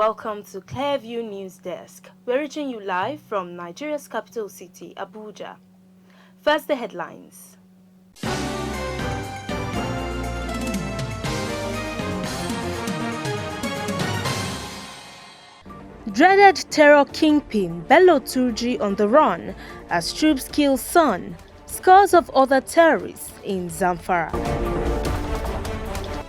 welcome to Clearview News Desk. We're reaching you live from Nigeria's capital city, Abuja. First, the headlines. Dreaded terror kingpin Bello Turji on the run as troops kill son, scores of other terrorists in Zamfara.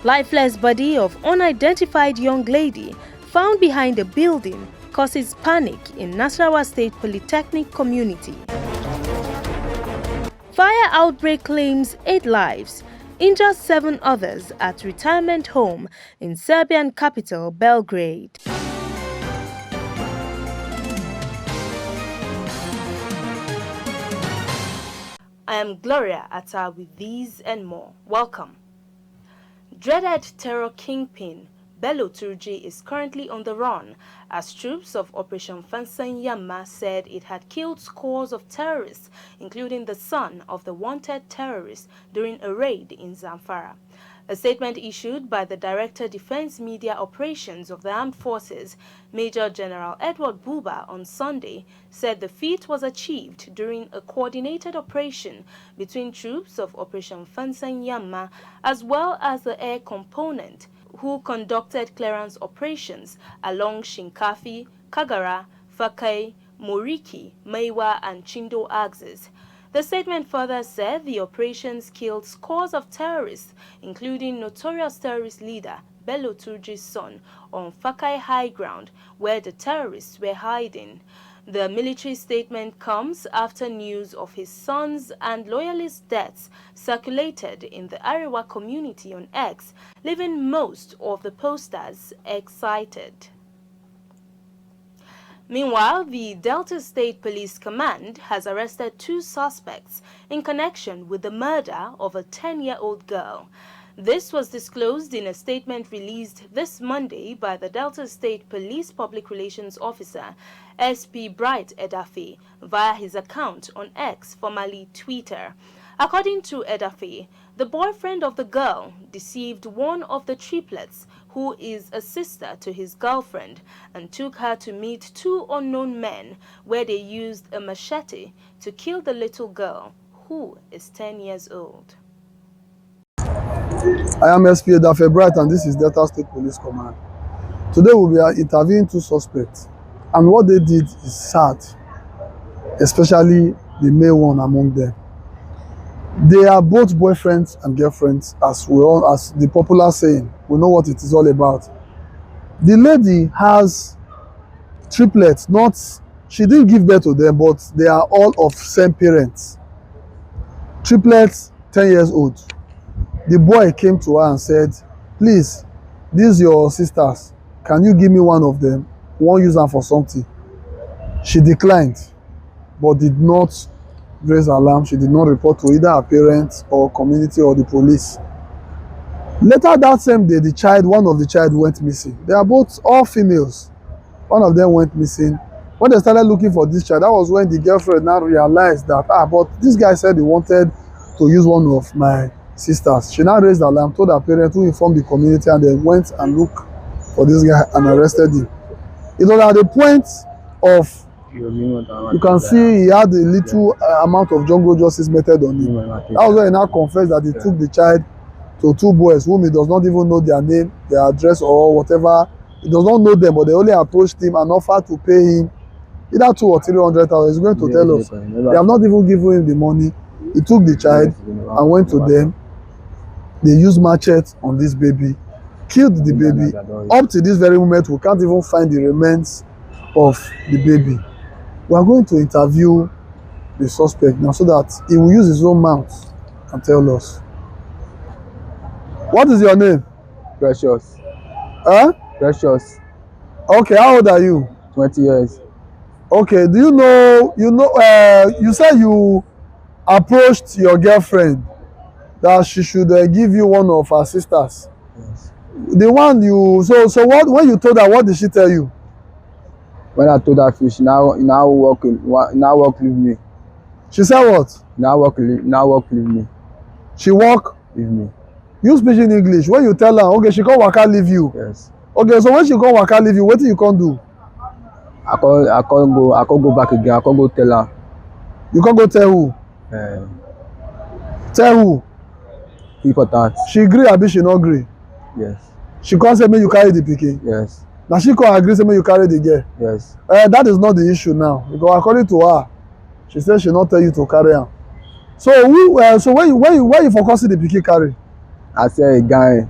Lifeless body of unidentified young lady found behind a building causes panic in NASWA State Polytechnic community. Fire outbreak claims 8 lives, injures 7 others at retirement home in Serbian capital Belgrade. I am Gloria Atta with these and more. Welcome. Dreaded terror kingpin Bello Turji is currently on the run as troops of Operation Fansanyama said it had killed scores of terrorists, including the son of the wanted terrorist, during a raid in Zamfara. A statement issued by the Director Defense Media Operations of the Armed Forces, Major General Edward Buba, on Sunday, said the feat was achieved during a coordinated operation between troops of Operation Fansanyama as well as the air component, who conducted clearance operations along Shinkafi, Kagara, Fakai, Moriki, Maiwa, and Chindo axes. The statement further said the operations killed scores of terrorists, including notorious terrorist leader Bello Turji's son, on Fakai High Ground, where the terrorists were hiding. The military statement comes after news of his son's and loyalist deaths circulated in the Arewa community on X, leaving most of the posters excited. Meanwhile, the Delta State Police Command has arrested 2 suspects in connection with the murder of a 10-year-old girl. This was disclosed in a statement released this Monday by the Delta State Police Public Relations Officer, SP Bright Edafe, via his account on X, formerly Twitter. According to Edafe, the boyfriend of the girl deceived one of the triplets, who is a sister to his girlfriend, and took her to meet 2 unknown men, where they used a machete to kill the little girl, who is 10 years old. I am SP Edafe Bright, and this is Delta State Police Command. Today we will be interviewing 2 suspects, and what they did is sad, especially the male one among them. They are both boyfriends and girlfriends, as the popular saying. We know what it is all about. The lady has triplets. She didn't give birth to them, but they are all of same parents. Triplets, 10 years old. The boy came to her and said, "Please, these your sisters. Can you give me one of them? I want to use them for something." She declined, but did not raise alarm. She did not report to either her parents or community or the police. Later that same day, one of the child went missing. They are both all females. One of them went missing. When they started looking for this child, that was when the girlfriend now realized that, but this guy said he wanted to use one of my sisters. She now raised alarm, told her parents, who informed the community, and they went and looked for this guy and arrested him. It was at the point of, you can see he had a little amount of jungle justice method on him. That was when he now confessed that he took the child to 2 boys whom he does not even know their name, their address, or whatever. He does not know them, but they only approached him and offered to pay him either 200,000 or 300,000. He's going to tell us. They have not even given him the money. He took the child and went to them. They used machete on this baby, killed the baby. Up to this very moment, we can't even find the remains of the baby. We are going to interview the suspect now so that he will use his own mouth and tell us. What is your name? Precious. Huh? Precious. Okay, how old are you? 20 years. Okay, do you know, you said you approached your girlfriend that she should give you one of her sisters. Yes. The one so what, when you told her, what did she tell you? When I told her, she now walk with me. She said what? Now walk with me. She walk with me. You speak in English. When you tell her, okay, she can't waka leave you. Yes. Okay, so when she come waka leave you, wetin you come do? I can't go back again. I can't go tell her. You come go tell who? Uh, Tell who? important. She gree abi she no gree? Yes. She come say make you carry the pikin. Yes. Na she come agree say make you carry the girl. Yes. That is not the issue now, because according to her, she say she no tell you to carry am. So so when you for come see the pikin carry? I say a guy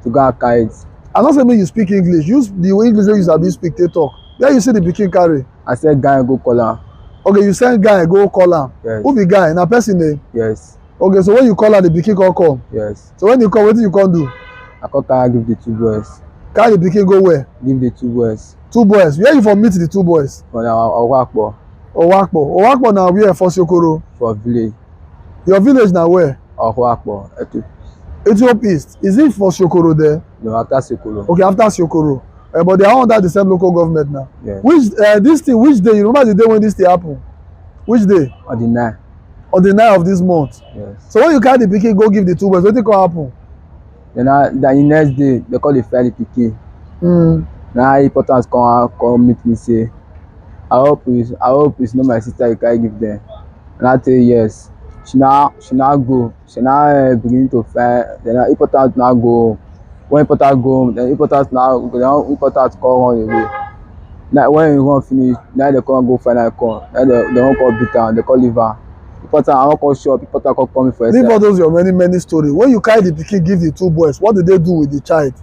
to go and carry it. I no say make you speak English. Use the English wey you sabi speak take talk. Where you see the pikin carry? I said guy go call her. Okay, you send guy go call am. Yes. Who be guy? Na person name? Yes. Okay, so when you call her, the pikin come. Yes. So when you come, wetin you come do? I can't carry give the 2 boys. Carry the pikin go where? Give the 2 boys. 2 boys. Where you for meet the 2 boys? For our Owakpo na where? For Sokoro. for village. Your village na where? Ohuakpo. Ethiope East. Is it for Sokoro there? No, after Sekolo. Okay, after Sokoro. But they are under the same local government now. Yes. Which day? You remember the day when this thing happen? Which day? On the 9. On the 9th of this month. Yes. So when you carry the pikin go give the 2 boys, wetin come happen? Then the next day they call the file pikin. Now important come meet me say, I hope it's not my sister you carry give them. And I tell you yes. She now go. She now begin to file. Then important now go. When important go, then important call run away. Now when you run finish, now they come go final call. Now they won't call beat her, they call leave her. Important I won't call shop. Important call come for Leave all those your many stories. When you carry the pikin give the 2 boys, what did they do with the child?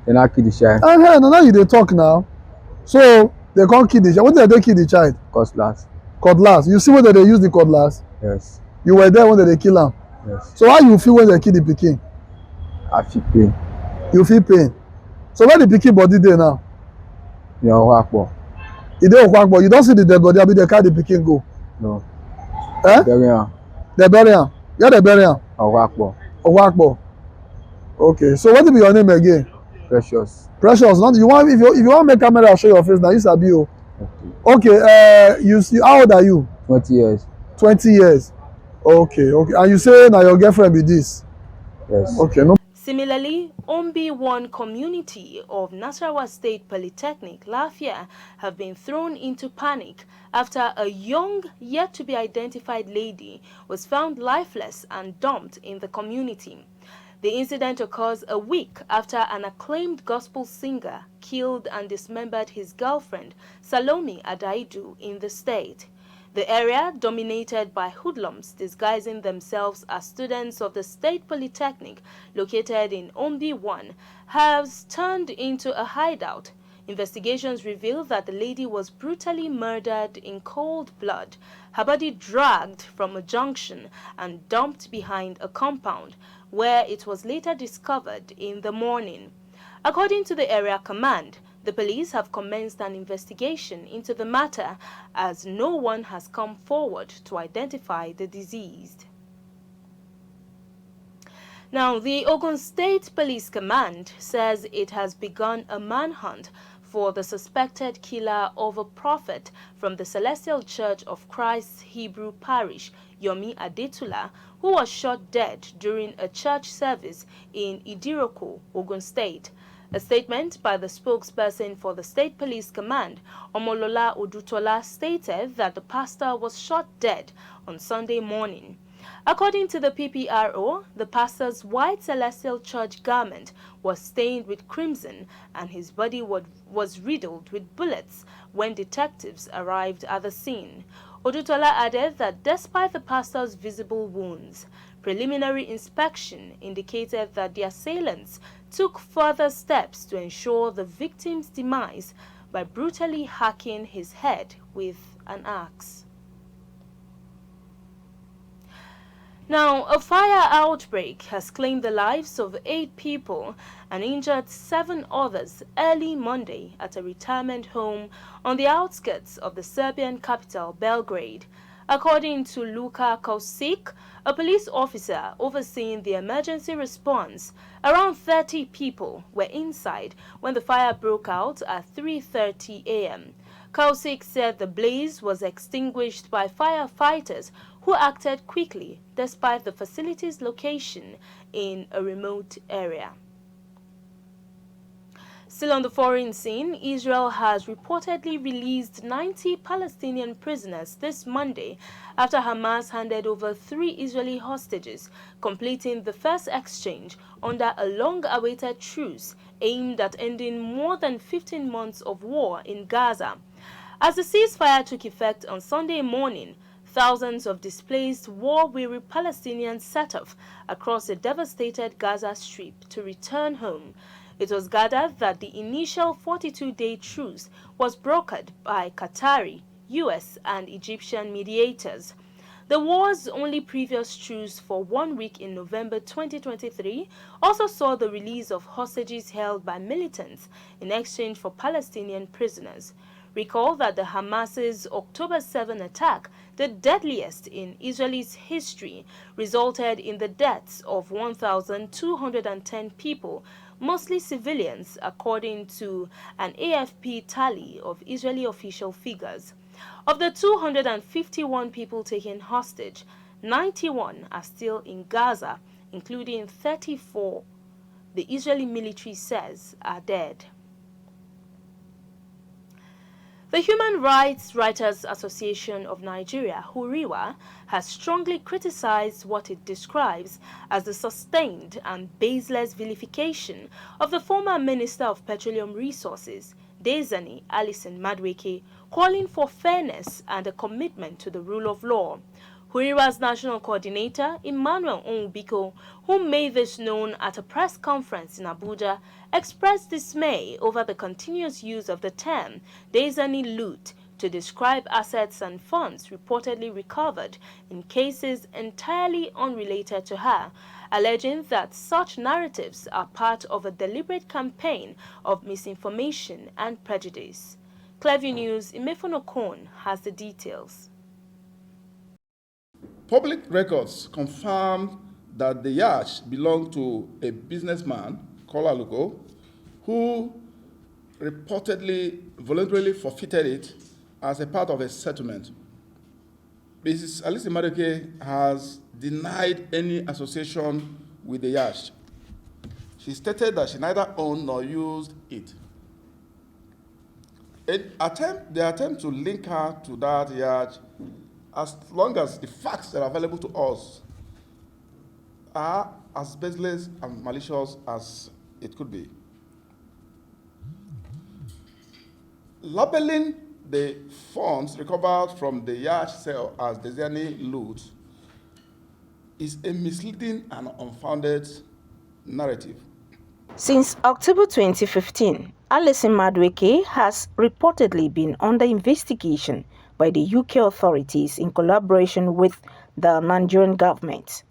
Then I kill the child. Now you dey talk now. So they can't kill the child. When did they kill the child? Cutlass. Cutlass. You see when they use the cutlass? Yes. You were there when they kill am. Yes. So how you feel when they kill the pikin? I feel pain. You feel pain. So where the pikin body dey now? Yeah, Ohuakpo. E dey Okwakpo. You don see the dead body abi they carry the pikin go? No. Eh? Bury am. They bury am. Where they bury am? Ohuakpo. Okwakpo. Okay. So what be your name again? Precious. Precious. Not you want if you want make camera show your face now. You sabi o. Okay. Okay. You how old are you? 20 years. 20 years. Okay. And you say na your girlfriend be this? Yes. Okay. No. Similarly, Ombi One community of Nasarawa State Polytechnic, Lafia, have been thrown into panic after a young, yet-to-be-identified lady was found lifeless and dumped in the community. The incident occurs a week after an acclaimed gospel singer killed and dismembered his girlfriend, Salome Adaidu, in the state. The area, dominated by hoodlums disguising themselves as students of the State Polytechnic located in Ombi 1, has turned into a hideout. Investigations reveal that the lady was brutally murdered in cold blood, her body dragged from a junction and dumped behind a compound, where it was later discovered in the morning. According to the area command, the police have commenced an investigation into the matter as no one has come forward to identify the deceased. Now, the Ogun State Police Command says it has begun a manhunt for the suspected killer of a prophet from the Celestial Church of Christ's Hebrew Parish, Yomi Adetula, who was shot dead during a church service in Idiroko, Ogun State. A statement by the spokesperson for the State Police Command, Omolola Odutola, stated that the pastor was shot dead on Sunday morning. According to the PPRO, the pastor's white celestial church garment was stained with crimson and his body was riddled with bullets when detectives arrived at the scene. Odutola added that despite the pastor's visible wounds, preliminary inspection indicated that the assailants took further steps to ensure the victim's demise by brutally hacking his head with an axe. Now, a fire outbreak has claimed the lives of 8 people and injured 7 others early Monday at a retirement home on the outskirts of the Serbian capital, Belgrade. According to Luka Kosic, a police officer overseeing the emergency response, around 30 people were inside when the fire broke out at 3:30 a.m. Kosic said the blaze was extinguished by firefighters who acted quickly despite the facility's location in a remote area. Still on the foreign scene, Israel has reportedly released 90 Palestinian prisoners this Monday after Hamas handed over 3 Israeli hostages, completing the first exchange under a long-awaited truce aimed at ending more than 15 months of war in Gaza. As the ceasefire took effect on Sunday morning, thousands of displaced, war-weary Palestinians set off across the devastated Gaza Strip to return home. It was gathered that the initial 42-day truce was brokered by Qatari, US, and Egyptian mediators. The war's only previous truce for 1 week in November 2023 also saw the release of hostages held by militants in exchange for Palestinian prisoners. Recall that the Hamas's October 7 attack, the deadliest in Israel's history, resulted in the deaths of 1,210 people, mostly civilians, according to an AFP tally of Israeli official figures. Of the 251 people taken hostage, 91 are still in Gaza, including 34 the Israeli military says are dead. The Human Rights Writers Association of Nigeria, HURA, has strongly criticized what it describes as the sustained and baseless vilification of the former Minister of Petroleum Resources, Dezani Alison Madueke, calling for fairness and a commitment to the rule of law. HURA's national coordinator, Emmanuel Onwubiko, who made this known at a press conference in Abuja, expressed dismay over the continuous use of the term Dezani loot to describe assets and funds reportedly recovered in cases entirely unrelated to her, alleging that such narratives are part of a deliberate campaign of misinformation and prejudice. Clever News, Imefono Kon has the details. Public records confirmed that the yacht belonged to a businessman, Kola Lugo, who reportedly voluntarily forfeited it as a part of a settlement. Mrs. Alison Madueke has denied any association with the yacht. She stated that she neither owned nor used it. The attempt to link her to that yacht, as long as the facts that are available to us are as baseless and malicious as it could be. Labeling the funds recovered from the yacht sale as Dezani loot is a misleading and unfounded narrative. Since October 2015, Alison Madueke has reportedly been under investigation by the UK authorities in collaboration with the Nigerian government.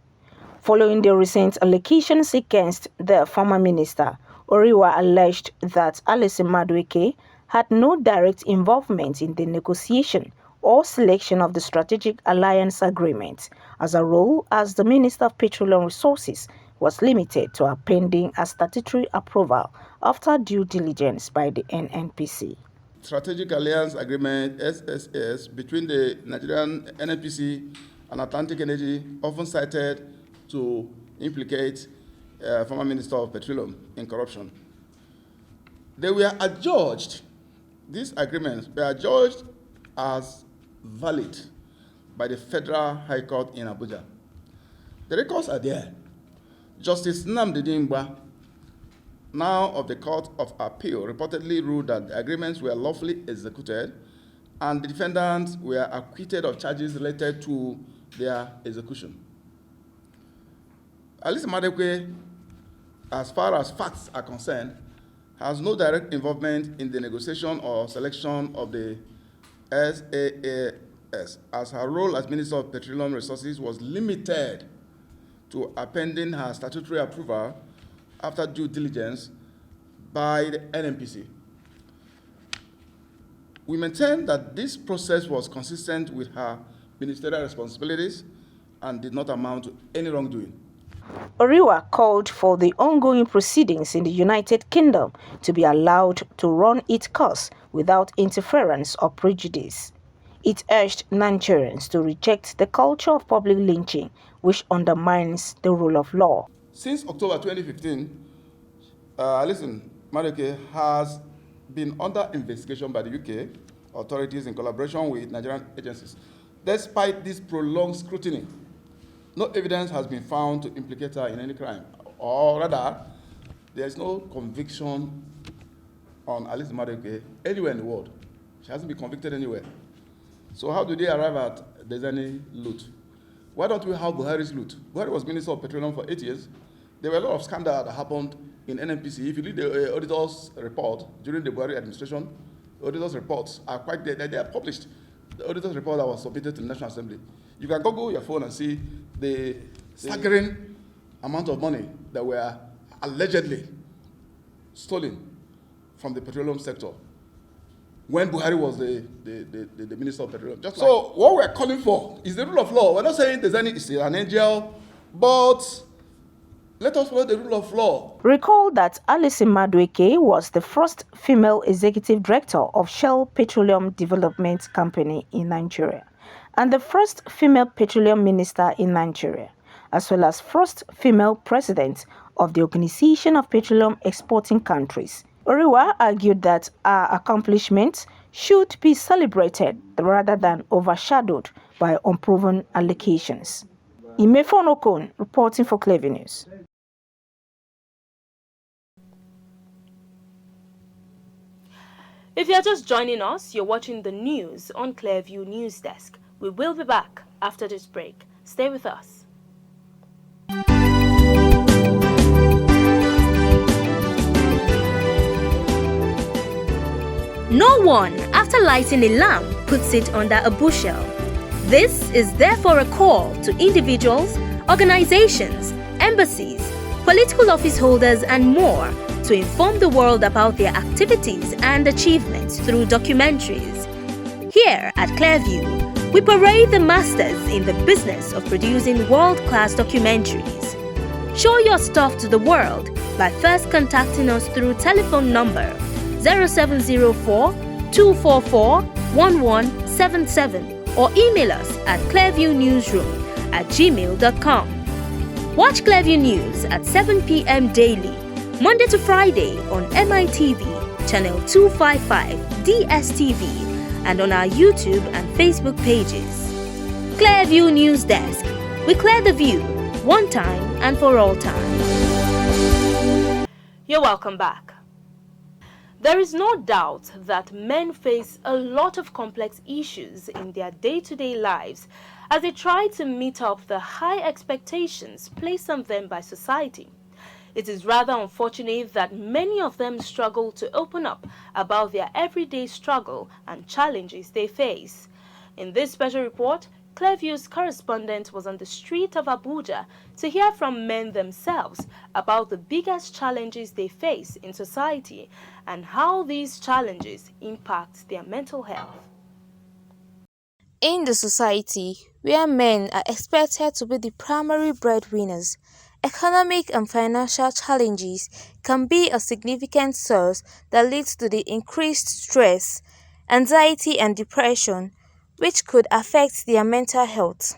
Following the recent allegations against the former minister, Oriwa alleged that Alison Madueke had no direct involvement in the negotiation or selection of the Strategic Alliance Agreement, as a role as the Minister of Petroleum Resources was limited to appending a statutory approval after due diligence by the NNPC. Strategic Alliance Agreement (SSS) between the Nigerian NNPC and Atlantic Energy, often cited to implicate former Minister of Petroleum in corruption. They were adjudged, these agreements were adjudged as valid by the Federal High Court in Abuja. The records are there. Justice Nnamdi Dimgba, now of the Court of Appeal, reportedly ruled that the agreements were lawfully executed and the defendants were acquitted of charges related to their execution. Alison Madueke, as far as facts are concerned, has no direct involvement in the negotiation or selection of the SAAS, as her role as Minister of Petroleum Resources was limited to appending her statutory approval after due diligence by the NNPC. We maintain that this process was consistent with her ministerial responsibilities and did not amount to any wrongdoing. Oriwa called for the ongoing proceedings in the United Kingdom to be allowed to run its course without interference or prejudice. It urged Nigerians to reject the culture of public lynching, which undermines the rule of law. Since October 2015, Alison Madueke has been under investigation by the UK authorities in collaboration with Nigerian agencies. Despite this prolonged scrutiny, no evidence has been found to implicate her in any crime, or rather, there is no conviction on Alice Madueke anywhere in the world. She hasn't been convicted anywhere. So how do they arrive at there's any loot? Why don't we have Buhari's loot? Buhari was Minister of Petroleum for 8 years. There were a lot of scandals that happened in NNPC. If you read the auditor's report during the Buhari administration, the auditor's reports are quite there. They are published. The auditor's report that was submitted to the National Assembly. You can Google your phone and see the staggering amount of money that were allegedly stolen from the petroleum sector when Buhari was the Minister of Petroleum. So what we're calling for is the rule of law. We're not saying there's an angel, but let us follow the rule of law. Recall that Alice Madueke was the first female executive director of Shell Petroleum Development Company in Nigeria and the first female petroleum minister in Nigeria, as well as first female president of the Organization of Petroleum Exporting Countries. Oriwa argued that her accomplishments should be celebrated rather than overshadowed by unproven allegations. Imefon reporting for Clever News. If you're just joining us, you're watching the news on Clearview News Desk. We will be back after this break. Stay with us. No one, after lighting a lamp, puts it under a bushel. This is therefore a call to individuals, organizations, embassies, political office holders, and more to inform the world about their activities and achievements through documentaries. Here at Clearview, we parade the masters in the business of producing world-class documentaries. Show your stuff to the world by first contacting us through telephone number 0704-244-1177 or email us at clearviewnewsroom@gmail.com. Watch Clearview News at 7 p.m. daily, Monday to Friday on MITV, channel 255, DSTV, and on our YouTube and Facebook pages. Clearview News Desk. We clear the view, one time and for all time. You're welcome back. There is no doubt that men face a lot of complex issues in their day-to-day lives as they try to meet up the high expectations placed on them by society. It is rather unfortunate that many of them struggle to open up about their everyday struggle and challenges they face. In this special report, Clearview's correspondent was on the street of Abuja to hear from men themselves about the biggest challenges they face in society and how these challenges impact their mental health. In the society where men are expected to be the primary breadwinners, economic and financial challenges can be a significant source that leads to the increased stress, anxiety, and depression, which could affect their mental health.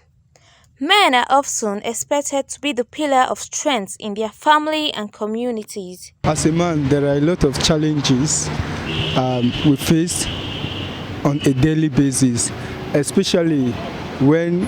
Men are often expected to be the pillar of strength in their family and communities. As a man, there are a lot of challenges we face on a daily basis, especially when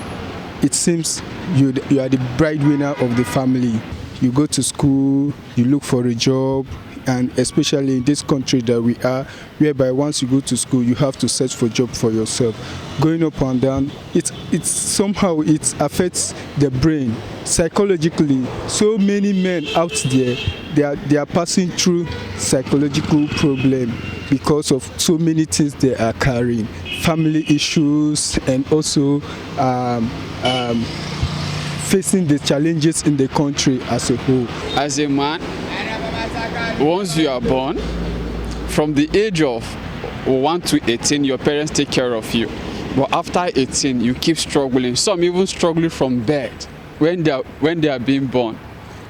it seems you are the breadwinner of the family. You go to school, you look for a job, and especially in this country that we are, whereby once you go to school, you have to search for a job for yourself. Going up and down, it somehow it affects the brain psychologically. So many men out there, they are passing through psychological problem because of so many things they are carrying, family issues, and also facing the challenges in the country as a whole. As a man, once you are born, from the age of 1 to 18, your parents take care of you. But after 18, you keep struggling. Some even struggling from birth. When they are being born,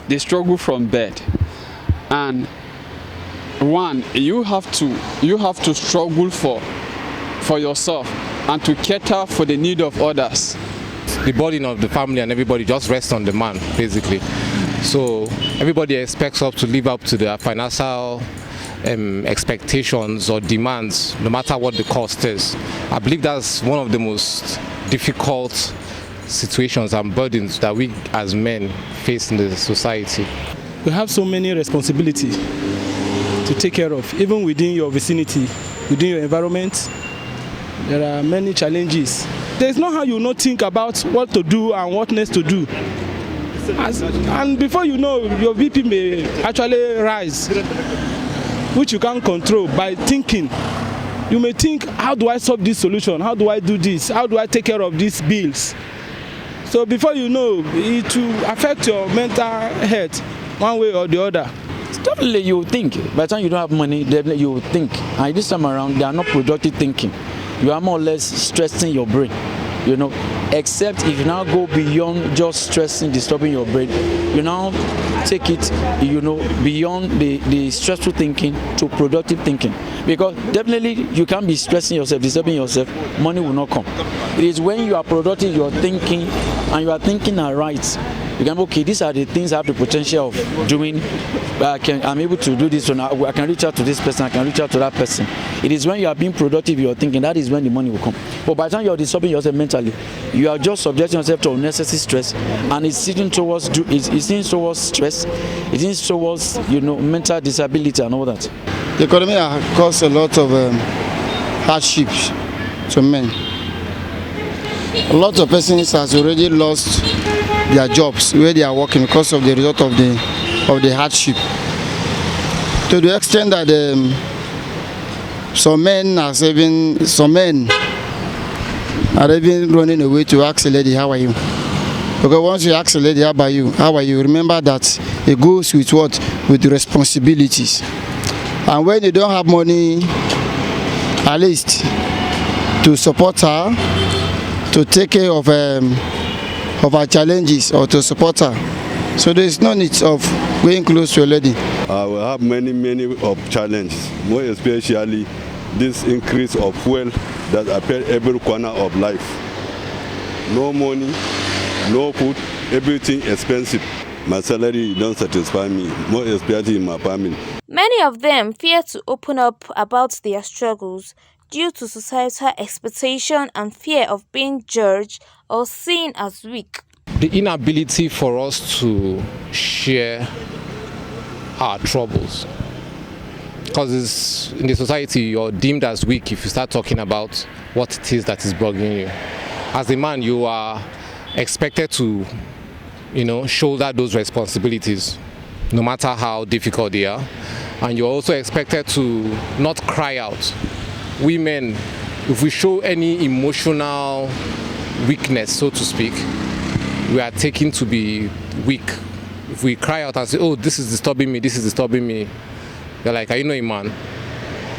they struggle from birth. And one, you have to struggle for yourself and to cater for the need of others. The burden of the family and everybody just rests on the man, basically. So everybody expects us to live up to their financial expectations or demands, no matter what the cost is. I believe that's one of the most difficult situations and burdens that we as men face in the society. We have so many responsibilities to take care of, even within your vicinity, within your environment. There are many challenges. There's no how you not think about what to do and what next to do. And before you know, your BP may actually rise, which you can't control by thinking. You may think, how do I solve this solution? How do I do this? How do I take care of these bills? So before you know, it will affect your mental health one way or the other. Definitely you will think. By the time you don't have money, definitely you will think. And this time around, they are not productive thinking. You are more or less stressing your brain, you know, except if you now go beyond just stressing, disturbing your brain, you now take it, you know, beyond the stressful thinking to productive thinking. Because definitely you can't be stressing yourself, disturbing yourself, money will not come. It is when you are productive, you are thinking, and you are thinking right. You can, okay, these are the things I have the potential of doing. I'm able to do this, so now I can reach out to this person, I can reach out to that person. It is when you are being productive, you are thinking, that is when the money will come. But by the time you are disturbing yourself mentally, you are just subjecting yourself to unnecessary stress, and it's sitting towards stress, it is towards, you know, mental disability and all that. The economy has caused a lot of hardships to men. A lot of persons has already lost their jobs where they are working because of the result of the hardship. To the extent that some men are even running away to ask a lady, how are you? Because once you ask a lady, how are you? Remember that it goes with what? With the responsibilities. And when you don't have money, at least to support her, to take care of her challenges or to support her. So there is no need of going close to a lady. We have many of challenges, more especially this increase of fuel that appear every corner of life. No money, no food, everything expensive. My salary don't satisfy me, more especially in my family. Many of them fear to open up about their struggles due to societal expectation and fear of being judged or seen as weak. The inability for us to share our troubles, because in the society you're deemed as weak if you start talking about what it is that is bugging you. As a man, you are expected to, you know, shoulder those responsibilities no matter how difficult they are, and you're also expected to not cry out. Women, if we show any emotional weakness, so to speak, we are taken to be weak. If we cry out and say, oh, this is disturbing me, they're like, are you not a man?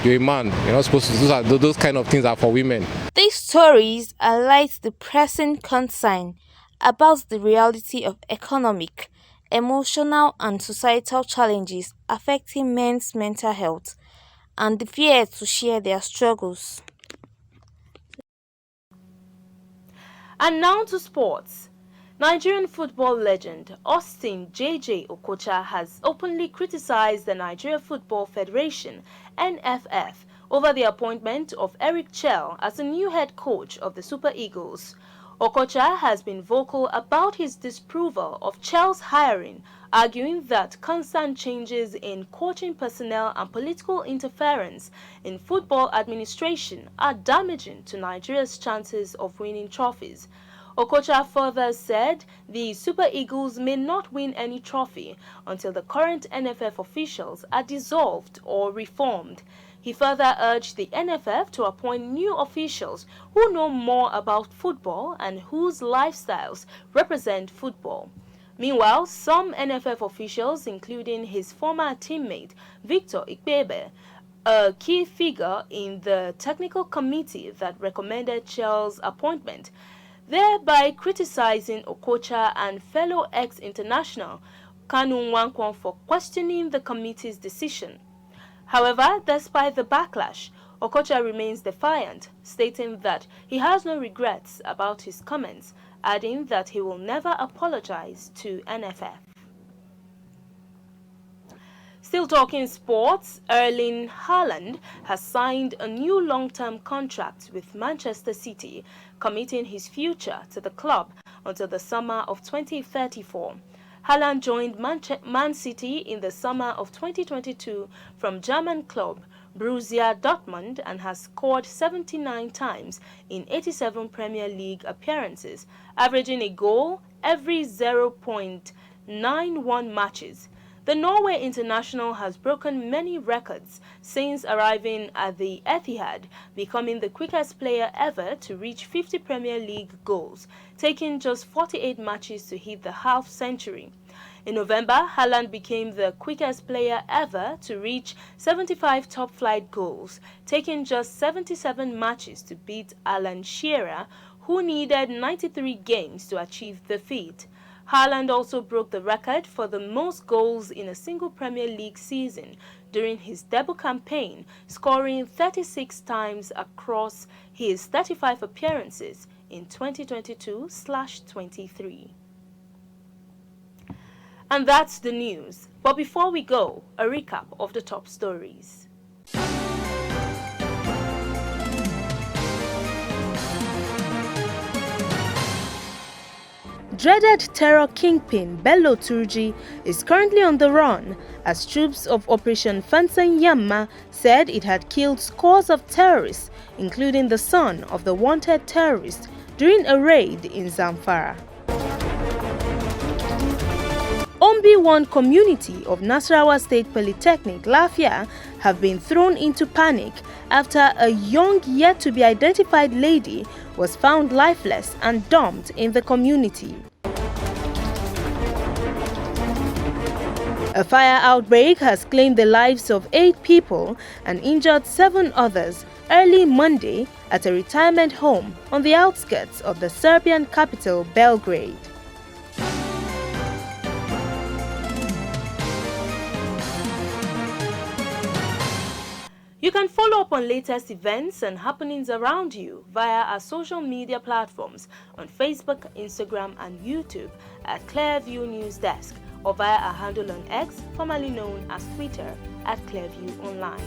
You're a man, you're not supposed to. Those kind of things are for women. These stories highlight the pressing concern about the reality of economic, emotional and societal challenges affecting men's mental health and the fear to share their struggles. And now to sports. Nigerian football legend Austin J.J. Okocha has openly criticized the Nigeria Football Federation (NFF) over the appointment of Eric Chell as the new head coach of the Super Eagles. Okocha has been vocal about his disapproval of Chell's hiring, arguing that constant changes in coaching personnel and political interference in football administration are damaging to Nigeria's chances of winning trophies. Okocha further said the Super Eagles may not win any trophy until the current NFF officials are dissolved or reformed. He further urged the NFF to appoint new officials who know more about football and whose lifestyles represent football. Meanwhile, some NFF officials, including his former teammate Victor Ikpebe, a key figure in the technical committee that recommended Chell's appointment, thereby criticizing Okocha and fellow ex-international Kanu Nwankwo for questioning the committee's decision. However, despite the backlash, Okocha remains defiant, stating that he has no regrets about his comments, adding that he will never apologize to NFF. Still talking sports, Erling Haaland has signed a new long-term contract with Manchester City, committing his future to the club until the summer of 2034. Haaland joined Man City in the summer of 2022 from German club Borussia Dortmund and has scored 79 times in 87 Premier League appearances, averaging a goal every 0.91 matches. The Norway international has broken many records since arriving at the Etihad, becoming the quickest player ever to reach 50 Premier League goals, taking just 48 matches to hit the half century. In November, Haaland became the quickest player ever to reach 75 top-flight goals, taking just 77 matches to beat Alan Shearer, who needed 93 games to achieve the feat. Haaland also broke the record for the most goals in a single Premier League season during his debut campaign, scoring 36 times across his 35 appearances in 2022/23. And that's the news. But before we go, a recap of the top stories. Dreaded terror kingpin Bello Turji is currently on the run as troops of Operation Fansan Yamma said it had killed scores of terrorists, including the son of the wanted terrorist, during a raid in Zamfara. Ombi-1 community of Nasarawa State Polytechnic, Lafia, have been thrown into panic after a young yet-to-be-identified lady was found lifeless and dumped in the community. A fire outbreak has claimed the lives of 8 people and injured 7 others early Monday at a retirement home on the outskirts of the Serbian capital, Belgrade. You can follow up on latest events and happenings around you via our social media platforms on Facebook, Instagram, and YouTube at Clearview News Desk, or via our handle on X, formerly known as Twitter, at Clearview Online.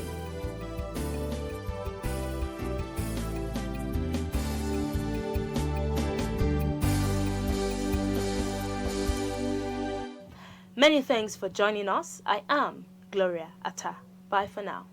Many thanks for joining us. I am Gloria Atta. Bye for now.